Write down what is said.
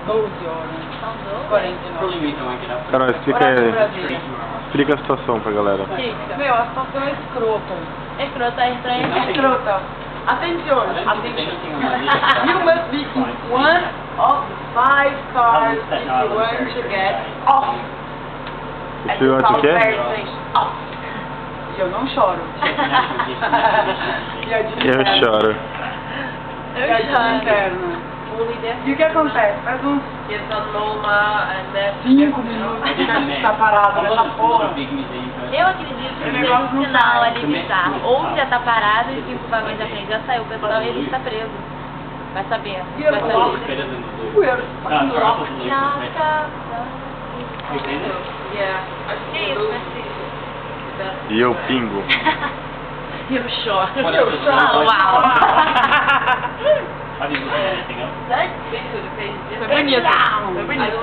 12 horas. São 12? 49. Carol, explica a situação pra galera. Meu, a situação é escrota. Escrota é estranha. Escrota. Atenção. You must be in one of the 5 cars if you want to get off. If you want to get? Off. E eu não choro. Eu choro. E a dica interna. E o que acontece? Faz uns 5 minutos que a gente tá parado nessa porra. Eu acredito que esse sinal ali bizarro. Ou já tá parado e 5 vagões da frente já saiu o pessoal e ele está preso. Vai saber. You're Vai locked. saber. We're fucking locked. Que isso, Mercedes? E eu pingo. Eu choro. Eu choro. Uau. How do you do anything else? Foi bonito. Foi bonito.